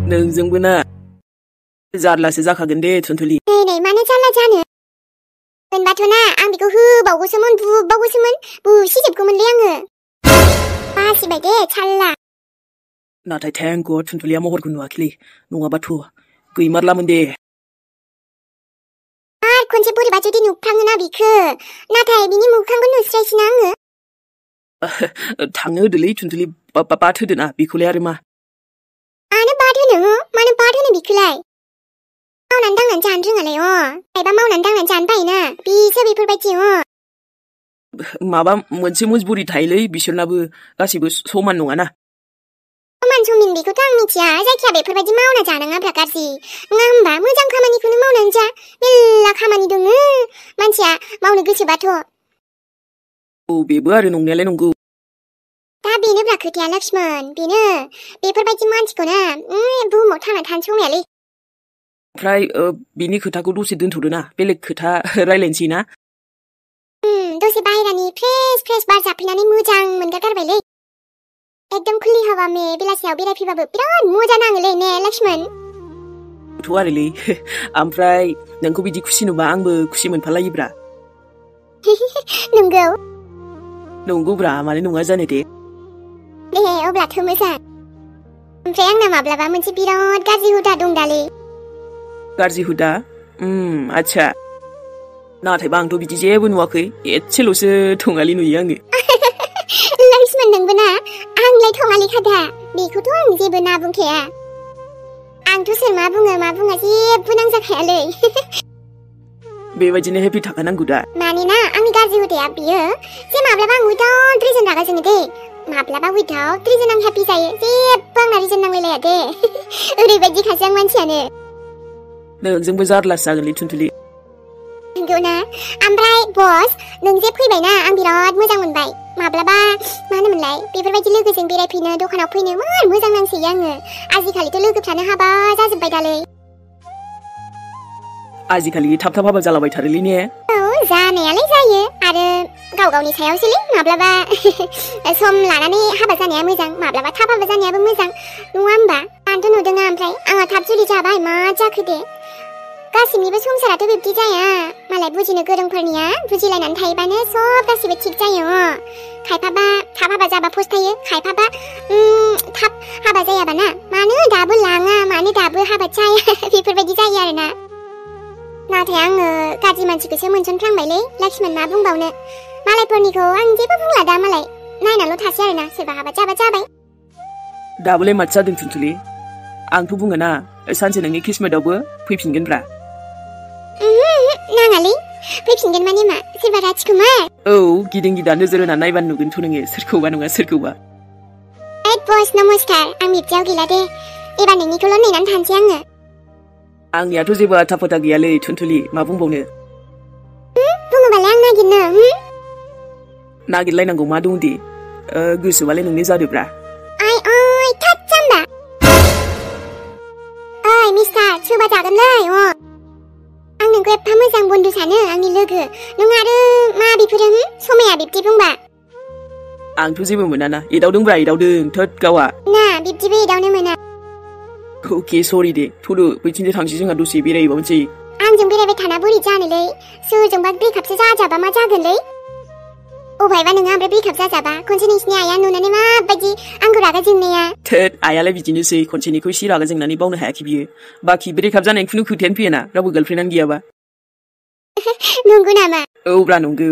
नोंजोंबो ना जारलासो जाखागोन दे थुनथुलि। नै मानो जारला जानो? मोनबाथ' ना आं बेखौ होबावगौसोमोन बुबावगौसोमोन बुसिजोबगौमोनलै आङो। बासिबाय दे साल्ला। नाथाय थेंक गड थुनथुलिया महरखौ नुवाखैलै, नङाबाथ' गैमारलामोन दे। आर खनसे बोरैबा जुदि नुफ्लाङोना बिखो, नाथाय बिनि मोखांखौ नुस्रायसैना आङो। थांनो होदोलै थुनथुलि, बाद होदोना बेखौलाय आरो मा। मानो बाद होनो मानो बाद होनो बिखौलाय? मावनानै दांनानै जानो रोङालाय खायबा मावनानै दांनानै जानो बायोना बिसो बेफोरबायदि माबा मोनसे मजबुरि थायोलै बिसोरनाबो, गासैबो समान नङाना। समान समिन बेखौथ' आं मिथिया, जायखिया बेफोरबायदि मावना जानाङाब्रा गाज्रि। नङा होमबा? मोजां खामानिखौनो मावनानै जा, मेल्ला खामानि दङ मानसिया मावनो गोसोबाथ'। औ बेबो आरो नंनायालाय नंगौ। दा बेनोब्रा खोथाया लक्ष्मण, बेनो बेफोरबायदि मानसिखौना बुहुमाव थांना थानो समायालै। ओमफ्राय बिनि खोथाखौ दसे दोनथ'दोना, बेलेग खोथा रायलायनोसै ना? दसे बाहेरानि फ्रेश बार जाफैनानै मोजां मोनगारगारबायलै। एकदम खुलि हावा में बेलासियाव बेरायफैबाबो बिराद मोजां नाङोलै ने लक्ष्मण? थ' आरोलै, ओमफ्राय नोंखौ बिदि खुसि नुबा आंबो खुसि मोनफालायोब्रा। नंगौ? नंगौब्रा, मानो नङा जानो दे। दे अब्लाथ' मोजां। ओमफ्राय आंना माब्लाबा मोनसे बिराद गाज्रि हुदा दं दालै। गाज्रि हुदा? आच्छा। नाथायबा आंथ' बिदि जेबो नुवाखै, एसेल'सो थङालि नुयो आङो। लक्ष्मण नोंबो ना? आंलाय थङालिखा दा, बेखौथ' आं जेबो ना बुंखाया। आंथ' सोर मा बुङा जेबो नांजाखायालै। बेबायदिनो हेपि थाखानांगौ दा। मानोना आंनि गाज्रि हुदाया बियो जे माब्लाबा आं उइदाउट रिजन रागा जोङो दे, माब्लाबा उइदाउट रिजन आं हेपि जायो, जेबो आंना रिजन नांलायलाया दे। ओरैबायदि खासै आं मानसियानो। नोंजोंबो जारलासो जागोनलै थुनथुलि। नंगौना? ओमफ्राय बस, नों जे फैबायना आं बिराद मोजां मोनबाय। माब्लाबा मा होनोमोनलाय बेफोरबायदि लोगोजों बेरायफैनो, दखानाव फैनो मार मोजां नांसोयो आङो। आजिखालिथ' लोगोफ्रानो हाबा जाजोब्बाय दालै। आजिखालि थाब हाबा जालाबायथारोलै ने? औ जानायालाय जायो, आरो गाव गावनि सायावसोलै। माब्लाबा सम लानानै हाबा जानाया मोजां, माब्लाबा थाब हाबा जानायाबो मोजां, नङा होमबा? आंथ' नुदोंना, ओमफ्राय आंहा थाब जुलि जाबाय, मा जाखो दे? गासिनिबो संसाराथ' बिब्दि जाया, मालाय बुजिनो गोरोंफोरनिया बुजिलायनानै थायोबानो सब गासिबो थिग जायो। खायफाबा थाब हाबा जाबा फस्थायो, खायफाबा थाब हाबा जायाबा ना मानो दाबो लाङा, मानो दाबो हाबा जाया बेफोरबायदि जायो आरोना। नाथाय आङो गाज्रि मानसिखौसो मोनसनफ्लांबायलै लक्ष्मण, मा बुंबावनो। मालायफोरनिखौ आं जेबो बुंला दा, मालाय नायनाल' थासै आरोना, सोरबा हाबा जाबा जाबाय। दाबोलाय माथो जादों थुनथुलि? आंथ' बुङोना सानसे नोंनि किस्मतआवबो फैफिनगोनब्रा। नाङालै, फैफिनगोन माने मा, सोरबा राजकुमार? औ, गिदिं गिदा नोजोर होनानै नायबानो नुगोनथ' नोङो, सोरखौबा नङा सोरखौबा। बस नमस्कार, आं बिब्दियाव गैला दे, एबार नोंनिखौल' नेनानै थानोसै आङो। आंनियाथ' जेबो आथा फाथा गैयालै थुनथुलि, मा बुंबावनो। बुङोबालाय आं नागिरनो? नागिरलायनांगौ मा दं दे, गोसोबालाय नोंनि जादोब्रा। ओइ थाथ जाम्बा। ओइ मिस्टार, सोरबा जागोनलै आं नोंखौ एफा मोजां बन्धु सानो, आंनि लोगो। नों आरो मा बेफोरो समाया बिब्दि बुंबा? आंथ' जेबो मोनाना, एदावदोंब्रा एदावदों, थोद गावा। ना बिब्दिबो एदावनो मोना। अके सरि दे, थुदो बैथिंजाय थांसै जोंहा दसे बेरायहैबावनोसै। आंजों बेरायबाय थाना बोरै जानोलै? सोरजोंबा ब्रेकआपसो जाजाबा मा जागोनलै? अबहायबा नोङा ओमफ्राय ब्रेकआप जाजाबा खनसे नोंसिनि आइया नुनानै माबायदि आंखौ रागा जोंनाया। थोद आइयालाय बिदिनोसै, खनसेनिखौ एसे रागा जोंनानै बावनो हायाखै बियो। बाखि ब्रेकआप जानाय खुनु खोथायानो फैयाना, रावबो गार्लफ्रेन्डानो गैयाबा। नंगौ नामा? औब्रा नंगौ।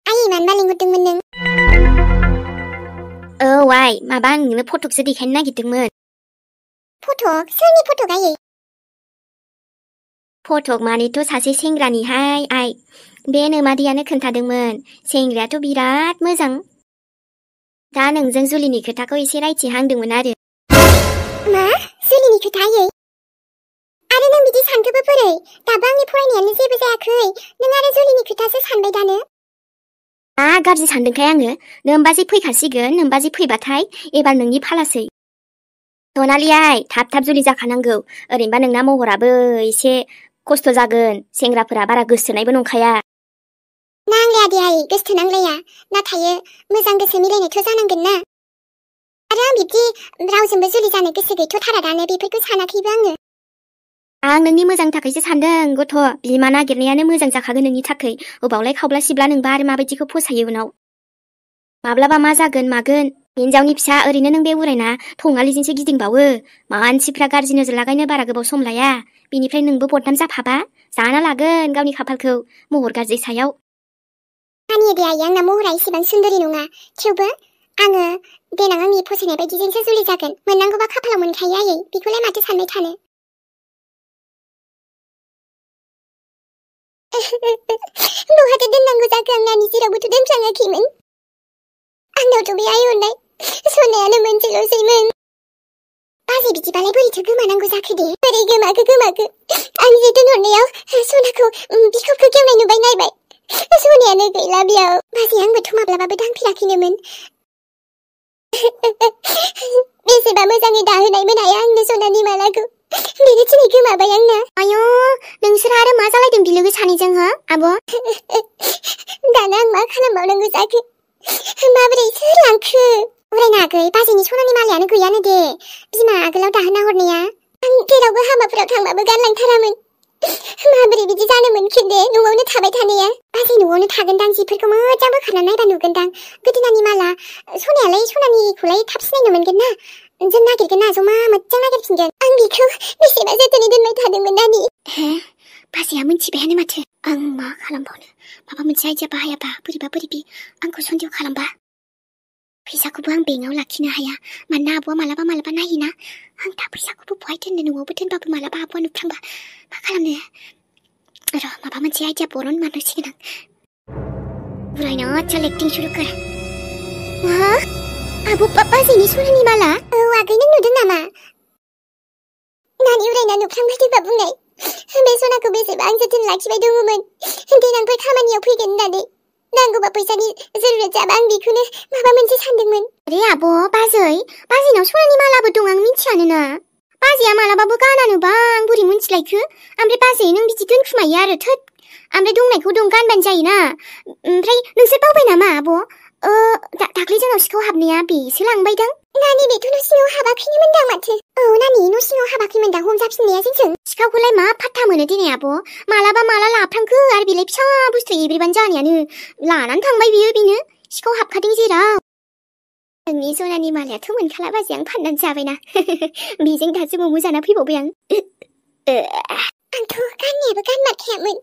आइ मानोबा लिंहरदोंमोन नों? औ आइ, माबा आं नोंनो फटकसो देखायनो नागिरदोंमोन। फटक? सोरनि फटक आयै? फटक मानेथ' सासे सेंग्रानिहाय आइ। बे नोमादैयानो खोन्थादोंमोन, सेंग्रायाथ' बिराद मोजां। दा नोंजों जुलिनि खोथाखौ एसे रायथिहांदोंमोन आरो। मा? जुलिनि खोथा आयै? आरो नों बिदि सानखोबो बोरै? दाबो आंनि फरायनायानो जेबो जायाखै, नों आरो जुलिनि खोथासो सानबाय दानो? गाज्रि सानदोंखाय आङो, नोम्बाजै फैखासिगोन, नोम्बाजै फैबाथाय एबार नोंनि फालासै। सनालि आइ, थाब जुलि जाखानांगौ, ओरैनोबा नोंना महराबो एसे खस्थ' जागोन, सेंग्राफोरा बारा गोसोथोनायबो नंखाया। नांलाया दे आयै, गोसोथोनांलाया, नाथाय मोजां गोसो मिलायनायथ' जानांगोन ना। आरो आं बिब्दि रावजोंबो जुलि जानो गोसो गैथ'थारा दानो बेफोरखौ सानाखैबो आङो। आं नोंनि मोजांनि थाखायसो सानदों गथ'। बिमा नागिरनायानो मोजां जाखागोन नोंनि थाखाय। अबावलाय खावब्ला सिब्ला नोंबा आरो माबायदिखौ फसायो उनाव। माब्लाबा मा जागोन मागोन। हिनजावनि फिसा ओरैनो नों बे उरायना थङालिजोंसो गिदिंबावो। मानसिफ्रा गाज्रि नोजोर लागायनो बारा गोबाव सम लाया। बिनिफ्राय नोंबो बदनाम जाफाबा जाना लागोन गावनि खाफालखौ महर गाज्रि सायाव। मानियो दे आयै, आंना महरा इसेबां सुन्दरि नङा। थेवबो आङो देनां आंनि फसायनाय बायदिजोंसो जुलि जागोन। मोननांगौबा खाफालाव मोनखायो आयै, बेखौलाय माथो सानबाय थानो। बहाथो दोननांगौ जाखो, आं नानि जेरावबोथ' दोनफ्लाङाखैमोन। आंनावथ' बे आइ अननाय सनायानो मोनसेल'सैमोन। बाजै बिदिबालाय बोरैथो गोमानांगौ जाखो दे? बोरै गोमाखो? आं जे दोनहरनायाव सनाखौ बिखबखौ गेवनाय नुबाय नायबाय। सनायानो गैला बेयाव। बाजै आंबोथ' माब्लाबाबो दांफेराखैनोमोन। बेसेबा मोजाङै दाहोनायमोन आइया आंनो सनानि मालाखौ। बेनो दिनै गोमाबाय आंना। आयौ, नोंसोर आरो मा जालायदों बिलोगो सानैजों हो आब'? दाना आं मा खालामबावनांगौ जाखो? माबोरै सोर लांखो? उरायनो आगै, बाजैनि सनानि मालायानो गैयानो दे। बिमा आगोलाव दाहोना हरनाया। आं जेरावबो हाबाफोराव थांबाबो गानलांथारामोन। माबोरै बिदि जानो मोनखो दे? न'आवनो थाबाय थानाया। बाजै न'आवनो थागोनदां, जिफोरखौ मोजां बोखारना नायबा नुगोनदां। गोदोनानि माला सनायालाय सनानिखौलाय थाब सिनायनो मोनगोन ना। जों नागिरगोन ना, जमा मोजां नागिरफिनगोन। आं बेखौ बेसेबा जोथोनै दोनबाय थादोंमोन नानि। हे, बाजैया मिथिबायानो माथो। आं मा खालामबावनो? माबा मोनसे आइडिया बाहायाबा बोरैबा बोरैबि आंखौ सन्देह खालामबा। फैसाखौबो आं बेंकआव लाखिनो हाया, मानोना आब'आ मालाबा नायोना। आं दा फैसाखौबो बहाय दोननो, न'आवबो दोनबाबो मालाबा आब'आ नुफ्लांबा मा खालामनो? र' माबा मोनसे आइडिया बरन मारनांसिगोन आं। उरायना चल एक्टिं शुरू कर। मा? आब' बाजैनि सनानि माला? औ आगै, नों नुदों नामा? नानि उरायना नुफ्लांबायदोंबा बुंनाय। बे सनाखौ बेसेबा आं जोथोन लाखिबाय दङमोन, देनांफोर खामानियाव फैगोन होननानै। नांगौबा फैसानि जरुरत जाबा आं बेखौनो माबा मोनसे सानदोंमोन। अरे आब', बाजैनाव सनानि मालाबो दं, आं मिथियानो ना। बाजैया मालाबाबो गानानोबा आं बोरै मिथिलायखो? ओमफ्राय बाजै नों बिदि दोनखुमायो आरो थोद। ओमफ्राय दंनायखौ दं गानबानो जायोना। ओमफ्राय नोंसोर बावबाय नामा आब'? दाख्लै जोंनाव सिखाव हाबनाया बेसो लांबायदां। नानि, बेथ' न' सिङाव हाबाखैनोमोनदां माथो। औ नानि, न' सिङाव हाबाखैमोनदां, हमजाफिननाया जोंजों। सिखावखौलाय मा फात्ता मोनो दिनै आब'? मालाबा माला लाफ्रांखो आरो बेलाय फिसा बुस्थु एब्रेबानो जानायानो। लानानै थांबाय बेनो सिखाव हाबखादों जेराव। नोंनि सनानि मालायाथ' मोनखाला बाजै, आं फाननानै जाबायना। बेजों दासो मम' जाना फैबावबाय आं। आंथ' गाननायाबो गानमारखायामोन।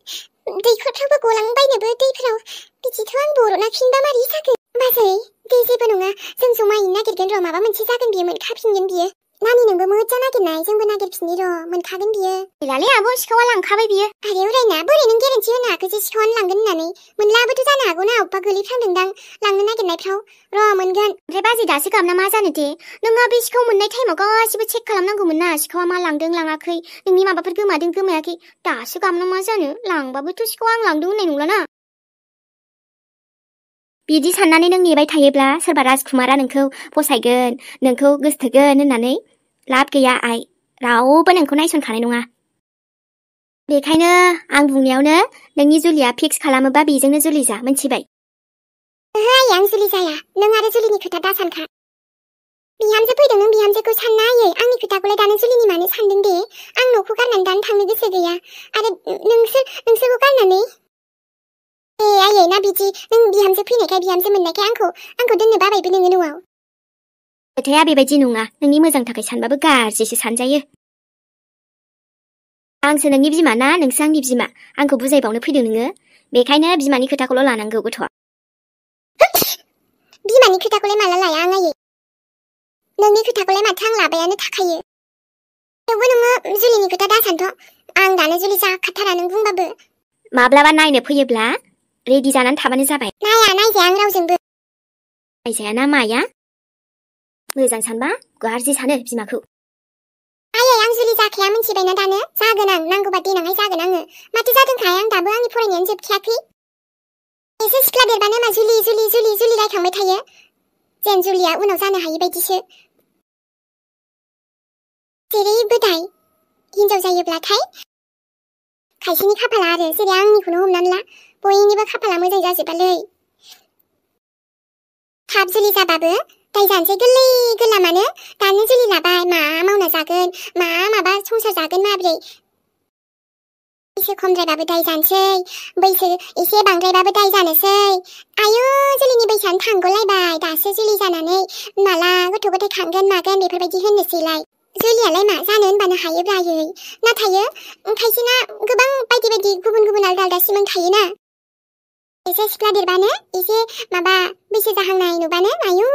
दैखरफ्रावबो गलांबायनोबो दैफोराव। बिदिथ' आं बरनाखिनोबा मारै जागोन? बाजै, दे जेबो नङा, जों जमायैनो नागिरगोन र', माबा मोनसे जागोन बियो, मोनखाफिनगोन बियो। नानि, नोंबो मोजां नागिरनाय, जोंबो नागिरफिननि र', मोनखागोन बियो। गैलालै आब', सिखावा लांखाबाय बियो। आरे उरायना, बोरै नों गेरेन्थि होनो हाखो जे सिखावानो लांगोन होननानै? मोनलाबोथ' जानो हागौ ना, अबेबा गोलैफ्रांदोंदां लांनो नागिरनायफ्राव। र' मोनगोन। ओमफ्राय बाजै दासो गाबना मा जानो दे? नोंहा बे सिखाव मोननाय टाइमाव गासिबो चेक खालामनांगौमोन ना, सिखावा मा लांदों लाङाखै, नोंनि माबाफोर गोमादों गोमायाखै। दासो गाबना मा जानो? लांबाबोथ' सिखावा आं लांदों होननाय नंलाना। बिदि साननानै नों नेबाय थायोब्ला सोरबा राजकुमारा नोंखौ फसायगोन, नोंखौ गोसथोगोन होननानै लाब गैया आइ। रावबो नोंखौ नायसनखानाय नङा। बेखायनो आं बुंनायावनो नोंनि जुलिया फिक्स खालामोबा बेजोंनो जुलि जा, मिथिबाय? ओहो आयै, आं जुलि जाया। नों आरो जुलिनि खोथा दा सानखा। बिहामजो फैदों, नों बिहामजोखौ सानना आयै। आंनि खोथाखौलाय दानो जुलिनि मानो सानदों दे? आं न'खौ गारनानै दानो थांनो गोसो गैया। आरो नोंसोरखौ गारनानै। ए आयै, ना बिदि नों बिहामजो फैनायखाय, बिहामजो मोननायखाय आंखौ दोननो बाबायबो नोङो न'आव? खोथाया बेबायदि नङा। नोंनि मोजां थाखाय सानबाबो गाज्रिसो सानजायो। आंसो नोंनि बिमा ना नोंसो आंनि बिमा? आंखौ बुजायबावनो फैदों नोङो? बेखायनो बिमानि खोथाखौल' लानांगौ गथ'आ। बिमानि खोथाखौलाय माला लाया आं आयै? नोंनि खोथाखौलाय माथो आं लाबायानो थाखायो। थेवबो नोङो जुलिनि खोथा दा सानथ'। आं दानो जुलि जाखाथारा नों बुंबाबो। माब्लाबा नायनो फैयोब्ला रेडि जानानै थाबानो जाबाय। नायजाया आं रावजोंबो। नायजायाना माया? मोजां सानबा गाज्रि सानो बिमाखौ। आयै, आं जुलि जाखाया, मिथिबायना दानो? जागोन आं, नांगौबा देनांहाय जागोन आङो। माथो जादोंखाय? आं दाबो आंनि फरायनायानो जोबखायाखै। एसे सिख्ला देरबानो मा जुलि रायखांबाय थायो? जेन जुलिया उनाव जानो हायि बायदिसो। जेरैबो दाय हिनजाव जायोब्लाथाय खायसेनि खाफाला आरो, जेरै आंनिखौनो हमनानै ला, बयनिबो खाफाला मोजां जाजोबालै। थाब जुलि जाबाबो दाय जानोसै गोरलै गोरलामानो दानो जुलि लाबाय मा मावना जागोन मा माबा संसार जागोन माब्रै बैसो खमद्रायबाबो दाय जानोसै बैसो एसे बांद्रायबाबो दाय जानोसै आयु जुलिनि बैसोआनो थांग'लायबाय दासो जुलि जानानै माला गथ' गथाय खांगोन मागोन बेफोरबायदि होननोसैलाय जुलियालाय मा जानो होनबानो हायोब्लायै नाथायो खायसेना गोबां बायदि बायदि गुबुन गुबुन आलदा आलदा सिमां थायोना एसे सिख्ला देरबानो एसे माबा बैसो जाहांनाय नुबानो आयु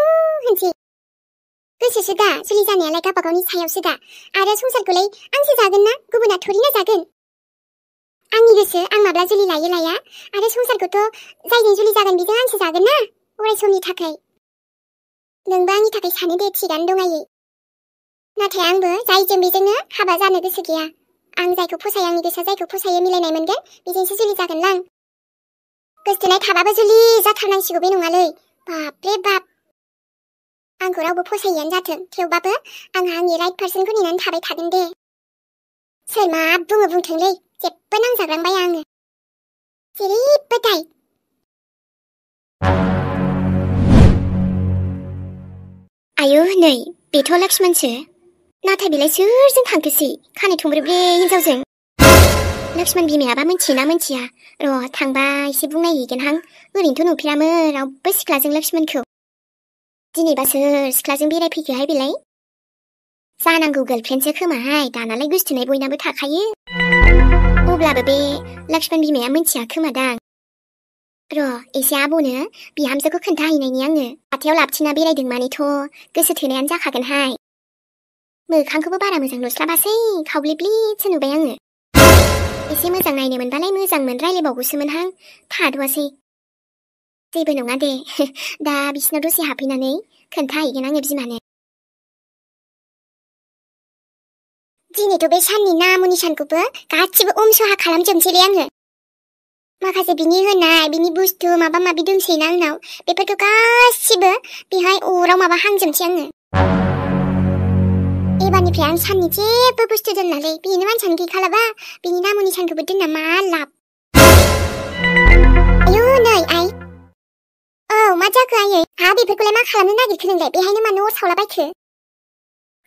होनसै गोसोसो दा जुलि जानायालाय गावबा गावनि सायावसो दा आरो संसारखौलाय आंसो जागोन ना गुबुना थोरि ना जागोन आंनि गोसो आं माब्ला जुलि लायो लाया आरो संसारखौथ' जायजों जुलि जागोन बेजों आंसो जागोन ना अराय समनि थाखाय नोंबो आंनि थाखाय सानो दे थिगानो दं आयै नाथाय आंबो जायजों बेजोंनो हाबा जानो गोसो गैया आं जायखौ फसायो आंनि गोसोआ जायखौ फसायो मिलायनाय मोनगोन बेजोंसो जुलि जागोनलां गोसथोनाय थाबाबो जुलि जाथारनांसिगौ बे नङालै बाप रे बाप आंखौ रावबो फसायैयानो जाथों थेवबाबो आंहा आंनि राइट पार्सनखौ नेनानै थाबाय थागोन दे सोर मा बुङो बुंथोंलै जेबो नांजाग्रांबाय आङो जेरैबो दाय आयु नै बेथ' लक्ष्मणसो नाथाय बेलाय सोरजों थांखोसै खानाय थंब्रेब्रे हिन्जावजों लक्ष्मण बिमायाबा मिन्थियोना मिन्थिया र' थांबा एसे बुंनायहैगोनहां ओरैनोथ' नुफेरामोन रावबो सिख्लाजों लक्ष्मणखौ दिनैबा सोर सिख्लाजों बेरायफैखोहाय बेलाय जानांगौ गार्लफ्रेन्डसो खोमाहाय दानालाय गोसथोनाय बयनाबो थाखायो अब्लाबो बे लक्ष्मण बिमाया मिन्थिया खोमादां र' एसे आब'नो बिहामजोखौ खोन्थाहैनायनि आङो हाथायाव लाबथिंना बेरायदों मानेथ' गोसो थोनायानो जाखागोनहाय मोखांखौबो बारा मोजां नुस्लाबासै खावब्लिब्लिबसो नुबाय आङो एसे मोजां नायनो मोनबालाय मोजांमोन रायलायबावगौसोमोनहां थाद'आसै जेबो नङा दे दा बिसिनाव दसे हाबफैनानै खोन्थाहैगोन आङो बिमानो दिनैथ' बे साननि नाम निशानखौबो गासिबो अमसहा खालामजोबनोसैलै आङो माखासे बिनि होनाय बिनि बुस्थु माबा माबि दंसैना आंनाव बेफोरखौ गासिबो बेहाय अराव माबा हांजोबनोसै आङो एबारनिफ्राय आं साननि जेबो बुस्थु दोनलालै बेनो मानसियानो गैखालाबा बिनि नाम निशानखौबो दोनना मा लाब आयु नै आइ औ मा जाखो आयै हा बेफोरखौलाय मा खालामनो नागिरखो नोंलाय बेहायनो मानो अर सावलाबायखो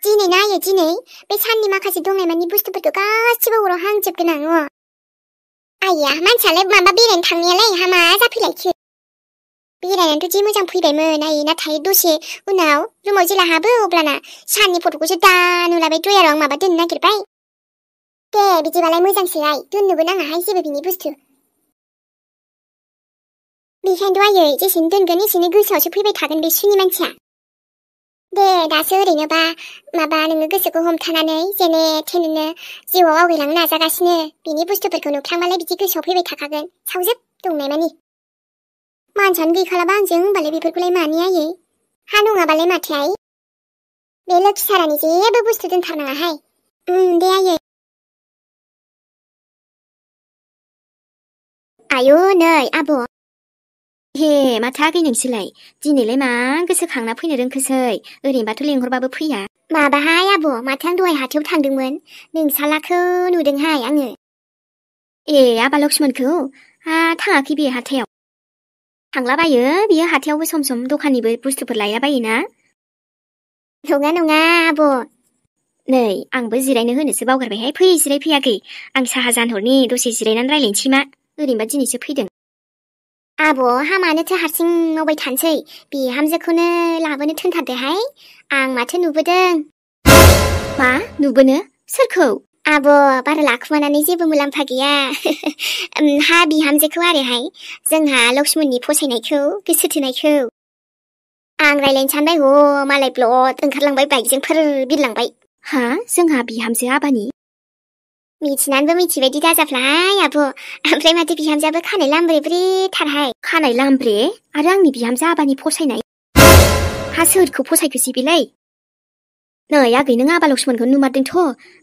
दिनै ना आयै दिनै बे साननि माखासे दंनाय मानि बुस्थुफोरखौ गासिबो अराव हांजोबगोन आं आइया मानसियालाय माबा बेरायनो थांनायालाय हा मा जाफैलायखो बेरायनानैथ' जि मोजां फैबायमोन आयै नाथाय दसे उनाव रुमाव जेला हाबो अब्लाना साननि फट'खौसो दा नुलाबाय ड्रयाराव आं माबा दोननो नागिरबाय दे बिदिबालाय मोजांसो आइ दोननोबो नाङाहाय जेबो बिनि बुस्थु बेखायनोथ' आयै जेसेनो दोनगोन एसेनो गोसोआवसो फैबाय थागोन बे सुनि मानसिया दे दासो ओरैनोबा माबा नोङो गोसोखौ हमथानानै जेने थेनेनो जिउआव आवगायलांनो नाजागासिनो बिनि बुस्थुफोरखौ नुफ्लांबालाय बिदि गोसोआव फैबाय थाखागोन सावजोब दंनाय मानि मानसियानो गैखालाबा आंजों होनबालाय बेफोरखौलाय मानि आयै हा नङाबालाय माथो आइ बे लोखि सारानि जेबो बुस्थु दोनथारनाङाहाय दे आयै आयु नै आब' हे माथो नोंसोरलाय दिनैलाय मा गोसोखांना फैनो रोंखोसै ओरैनोबाथ' लेंहरबाबो फैया माबाहाय आब' माथो आं दहाय हाथायाव थांदोंमोन नोंसालाखौ नुदोंहाय आङो ए आबा लक्ष्मणखौ हा थाङाखै बियो हाथायाव थांलाबायो बियो हाथायावबो सम सम दखाननिबो बुस्थुफोर लायलाबायोना नङा नङा आब' नै आंबो जिरायनो होनोसो बावगारबायहाय फै जिरायफैयाखै आं साहा जानहरनि दसे जिरायनानै रायलायनोसै मा ओरैनोबा दिनैसो फैदों आब' हा मानोथो हारसिं मावबाय थानोसै बिहामजोखौनो लाबोनो थोनथारदोहाय आं माथो नुबोदों मा नुबोनो सोरखौ आब' बारा लाखुमानानै जेबो मुलाम्फा गैया हा बिहामजोखौ आरोहाय जोंहा लक्ष्मणनि फसायनायखौ गोसो थोनायखौ आं रायलायनो सानबाय ह मालाय ब्लद ओंखारलांबाय बाइकजों फोर बिरलांबाय हा जोंहा बिहामजो आबानि मिथिनानैबो मिथिबायदि दाजाफ्लाहाय आब' ओमफ्राय माथो बिहामजोआबो खानाय लामब्रे थारहाय खानाय लामब्रे आरो आंनि बिहामजो आबानि फसायनाय हा सोरखौ फसायखोसै बेलाय नै आगै नों आबा लक्ष्मणखौ नुमारदोंथ'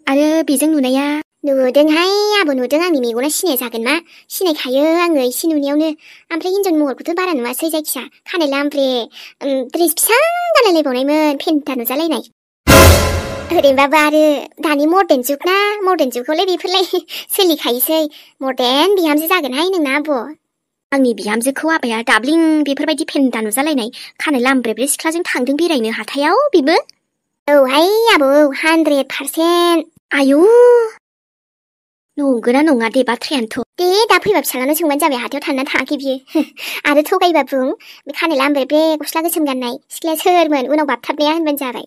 आरो बेजों नुनाया नुदोंहाय आब' नुदों आंनि मेगना सिनाय जागोन मा सिनायखायो आङो एसे नुनायावनो ओमफ्राय हिन्जावनि महरखौथ' बारा नुवासै जायखिया खानाय लामब्रे ड्रेस फिसा गानलायलायबावनायमोन फेन्टा नुजालायनाय ओरैनोबाबो आरो दानि मर्दान जुग ना मर्दान जुगावलाय बेफोरलाय सोलिखायोसै मर्दान बिहामजो जागोनहाय नोंना आब' आंनि बिहामजोखौ आबाया दाब्लिं बेफोरबायदि फेन्दा नुजालायनाय खानाय लामब्रेब्रे सिख्लाजों थांदों बेरायनो हाथायाव बेबो। औहाय आबौ 100%। आयु नंगौना नङा दे बाथ्रायानोथ'। दे दा फैबा फिसालानाव सोंबानो जाबाय हाथायाव थांना थाङाखै बियो। आरो थगायबा बुं बे खानाय लामब्रेब्रे गस्ला गोसोम गाननाय सिख्लाया सोरमोन उनाव बाबथाबनाया होनबानो जाबाय।